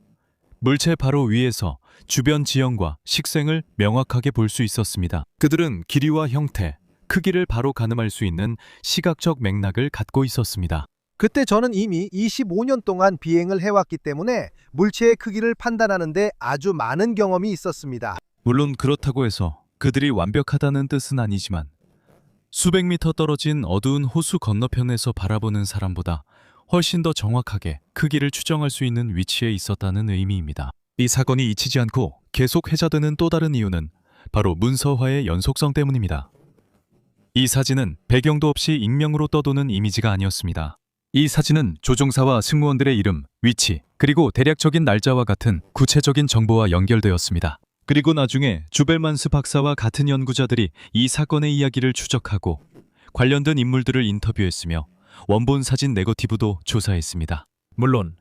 물체 바로 위에서 주변 지형과 식생을 명확하게 볼 수 있었습니다. 그들은 길이와 형태, 크기를 바로 가늠할 수 있는 시각적 맥락을 갖고 있었습니다. 그때 저는 이미 25년 동안 비행을 해왔기 때문에 물체의 크기를 판단하는 데 아주 많은 경험이 있었습니다. 물론 그렇다고 해서 그들이 완벽하다는 뜻은 아니지만 수백 미터 떨어진 어두운 호수 건너편에서 바라보는 사람보다 훨씬 더 정확하게 크기를 추정할 수 있는 위치에 있었다는 의미입니다. 이 사건이 잊히지 않고 계속 회자되는 또 다른 이유는 바로 문서화의 연속성 때문입니다. 이 사진은 배경도 없이 익명으로 떠도는 이미지가 아니었습니다. 이 사진은 조종사와 승무원들의 이름, 위치, 그리고 대략적인 날짜와 같은 구체적인 정보와 연결되었습니다. 그리고 나중에 주벨만스 박사와 같은 연구자들이 이 사건의 이야기를 추적하고 관련된 인물들을 인터뷰했으며 원본 사진 네거티브도 조사했습니다. 물론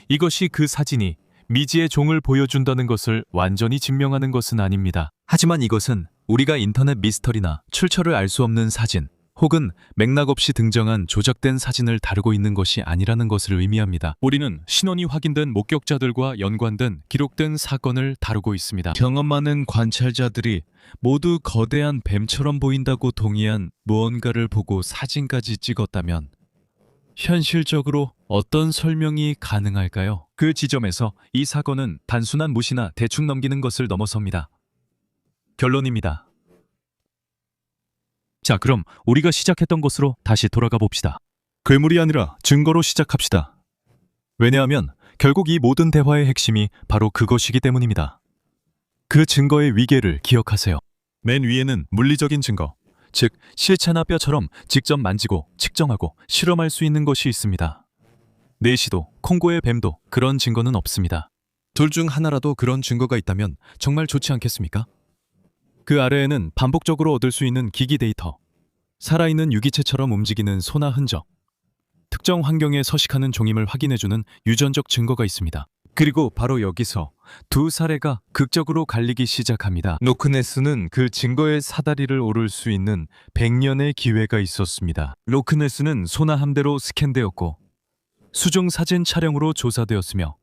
이것이 그 사진이 미지의 종을 보여준다는 것을 완전히 증명하는 것은 아닙니다. 하지만 이것은 우리가 인터넷 미스터리나 출처를 알 수 없는 사진 혹은 맥락 없이 등장한 조작된 사진을 다루고 있는 것이 아니라는 것을 의미합니다. 우리는 신원이 확인된 목격자들과 연관된 기록된 사건을 다루고 있습니다. 경험 많은 관찰자들이 모두 거대한 뱀처럼 보인다고 동의한 무언가를 보고 사진까지 찍었다면 현실적으로 어떤 설명이 가능할까요? 그 지점에서 이 사건은 단순한 무시나 대충 넘기는 것을 넘어섭니다. 결론입니다. 자, 그럼 우리가 시작했던 곳으로 다시 돌아가 봅시다. 괴물이 아니라 증거로 시작합시다. 왜냐하면 결국 이 모든 대화의 핵심이 바로 그것이기 때문입니다. 그 증거의 위계를 기억하세요. 맨 위에는 물리적인 증거, 즉 실체나 뼈처럼 직접 만지고 측정하고 실험할 수 있는 것이 있습니다. 내시도 콩고의 뱀도 그런 증거는 없습니다. 둘 중 하나라도 그런 증거가 있다면 정말 좋지 않겠습니까? 그 아래에는 반복적으로 얻을 수 있는 기기 데이터, 살아있는 유기체처럼 움직이는 소나 흔적, 특정 환경에 서식하는 종임을 확인해주는 유전적 증거가 있습니다. 그리고 바로 여기서 두 사례가 극적으로 갈리기 시작합니다. 로크네스는 그 증거의 사다리를 오를 수 있는 100년의 기회가 있었습니다. 로크네스는 소나 함대로 스캔되었고 수중 사진 촬영으로 조사되었으며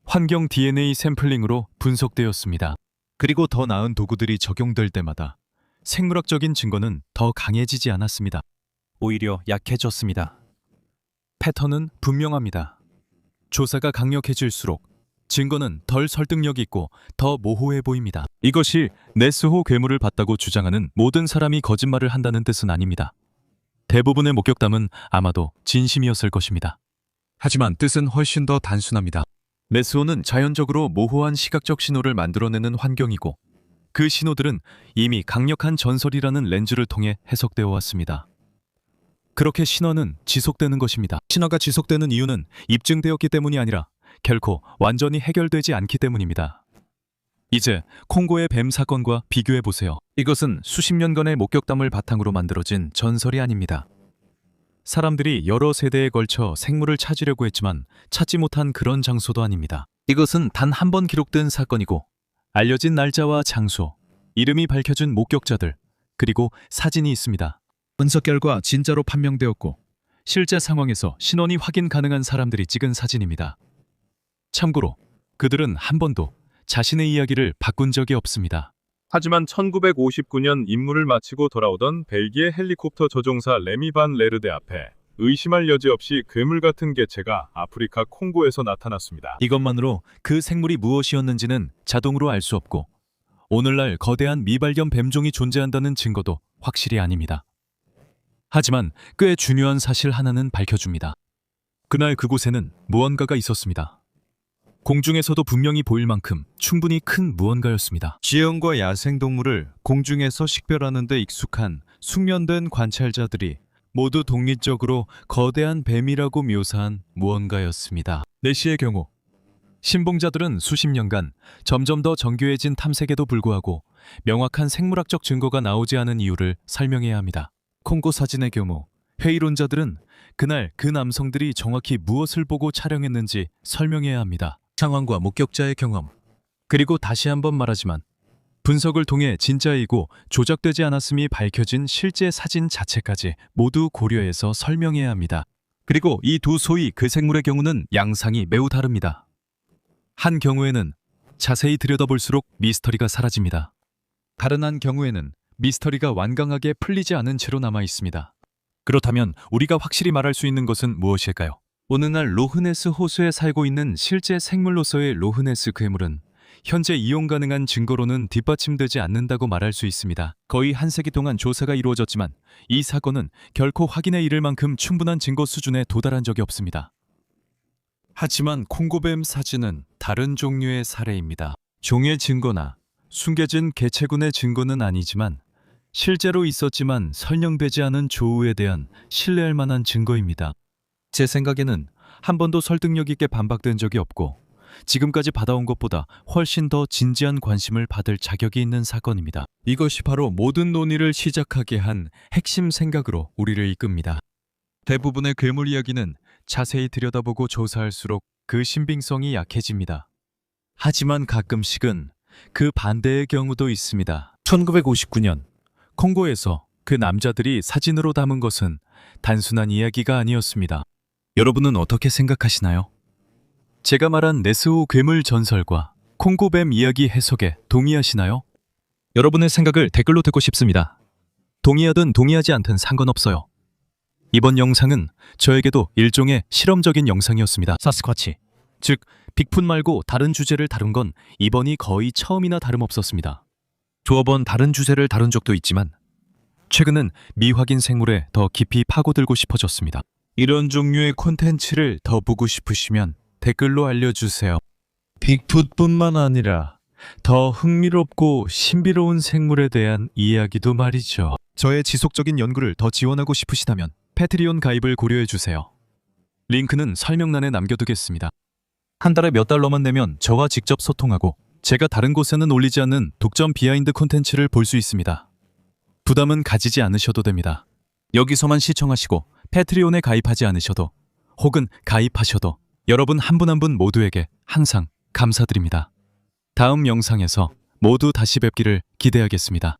환경 DNA 샘플링으로 분석되었습니다. 그리고 더 나은 도구들이 적용될 때마다 생물학적인 증거는 더 강해지지 않았습니다. 오히려 약해졌습니다. 패턴은 분명합니다. 조사가 강력해질수록 증거는 덜 설득력 있고 더 모호해 보입니다. 이것이 네스호 괴물을 봤다고 주장하는 모든 사람이 거짓말을 한다는 뜻은 아닙니다. 대부분의 목격담은 아마도 진심이었을 것입니다. 하지만 뜻은 훨씬 더 단순합니다. 네스호는 자연적으로 모호한 시각적 신호를 만들어내는 환경이고 그 신호들은 이미 강력한 전설이라는 렌즈를 통해 해석되어 왔습니다. 그렇게 신화는 지속되는 것입니다. 신화가 지속되는 이유는 입증되었기 때문이 아니라 결코 완전히 해결되지 않기 때문입니다. 이제 콩고의 뱀 사건과 비교해 보세요. 이것은 수십 년간의 목격담을 바탕으로 만들어진 전설이 아닙니다. 사람들이 여러 세대에 걸쳐 생물을 찾으려고 했지만 찾지 못한 그런 장소도 아닙니다. 이것은 단 한 번 기록된 사건이고 알려진 날짜와 장소, 이름이 밝혀진 목격자들, 그리고 사진이 있습니다. 분석 결과 진짜로 판명되었고 실제 상황에서 신원이 확인 가능한 사람들이 찍은 사진입니다. 참고로 그들은 한 번도 자신의 이야기를 바꾼 적이 없습니다. 하지만 1959년 임무를 마치고 돌아오던 벨기에 헬리콥터 조종사 레미 반 레르데 앞에 의심할 여지 없이 괴물 같은 개체가 아프리카 콩고에서 나타났습니다. 이것만으로 그 생물이 무엇이었는지는 자동으로 알 수 없고 오늘날 거대한 미발견 뱀종이 존재한다는 증거도 확실히 아닙니다. 하지만 꽤 중요한 사실 하나는 밝혀줍니다. 그날 그곳에는 무언가가 있었습니다. 공중에서도 분명히 보일 만큼 충분히 큰 무언가였습니다. 지형과 야생동물을 공중에서 식별하는 데 익숙한 숙련된 관찰자들이 모두 독립적으로 거대한 뱀이라고 묘사한 무언가였습니다. 내시의 경우 신봉자들은 수십 년간 점점 더 정교해진 탐색에도 불구하고 명확한 생물학적 증거가 나오지 않은 이유를 설명해야 합니다. 콩고 사진의 경우 회의론자들은 그날 그 남성들이 정확히 무엇을 보고 촬영했는지 설명해야 합니다. 상황과 목격자의 경험, 그리고 다시 한번 말하지만 분석을 통해 진짜이고 조작되지 않았음이 밝혀진 실제 사진 자체까지 모두 고려해서 설명해야 합니다. 그리고 이 두 소위 그 생물의 경우는 양상이 매우 다릅니다. 한 경우에는 자세히 들여다볼수록 미스터리가 사라집니다. 다른 한 경우에는 미스터리가 완강하게 풀리지 않은 채로 남아 있습니다. 그렇다면 우리가 확실히 말할 수 있는 것은 무엇일까요? 오늘날 로흐네스 호수에 살고 있는 실제 생물로서의 로흐네스 괴물은 현재 이용 가능한 증거로는 뒷받침되지 않는다고 말할 수 있습니다. 거의 한 세기 동안 조사가 이루어졌지만 이 사건은 결코 확인에 이를 만큼 충분한 증거 수준에 도달한 적이 없습니다. 하지만 콩고뱀 사진은 다른 종류의 사례입니다. 종의 증거나 숨겨진 개체군의 증거는 아니지만 실제로 있었지만 설명되지 않은 조우에 대한 신뢰할 만한 증거입니다. 제 생각에는 한 번도 설득력 있게 반박된 적이 없고 지금까지 받아온 것보다 훨씬 더 진지한 관심을 받을 자격이 있는 사건입니다. 이것이 바로 모든 논의를 시작하게 한 핵심 생각으로 우리를 이끕니다. 대부분의 괴물 이야기는 자세히 들여다보고 조사할수록 그 신빙성이 약해집니다. 하지만 가끔씩은 그 반대의 경우도 있습니다. 1959년 콩고에서 그 남자들이 사진으로 담은 것은 단순한 이야기가 아니었습니다. 여러분은 어떻게 생각하시나요? 제가 말한 네스호 괴물 전설과 콩고뱀 이야기 해석에 동의하시나요? 여러분의 생각을 댓글로 듣고 싶습니다. 동의하든 동의하지 않든 상관없어요. 이번 영상은 저에게도 일종의 실험적인 영상이었습니다. 사스쿼치, 즉 빅풋 말고 다른 주제를 다룬 건 이번이 거의 처음이나 다름없었습니다. 두어 번 다른 주제를 다룬 적도 있지만 최근은 미확인 생물에 더 깊이 파고들고 싶어졌습니다. 이런 종류의 콘텐츠를 더 보고 싶으시면 댓글로 알려주세요. 빅풋뿐만 아니라 더 흥미롭고 신비로운 생물에 대한 이야기도 말이죠. 저의 지속적인 연구를 더 지원하고 싶으시다면 패트리온 가입을 고려해주세요. 링크는 설명란에 남겨두겠습니다. 한 달에 몇 달러만 내면 저와 직접 소통하고 제가 다른 곳에는 올리지 않는 독점 비하인드 콘텐츠를 볼 수 있습니다. 부담은 가지지 않으셔도 됩니다. 여기서만 시청하시고 패트리온에 가입하지 않으셔도 혹은 가입하셔도 여러분 한 분 한 분 모두에게 항상 감사드립니다. 다음 영상에서 모두 다시 뵙기를 기대하겠습니다.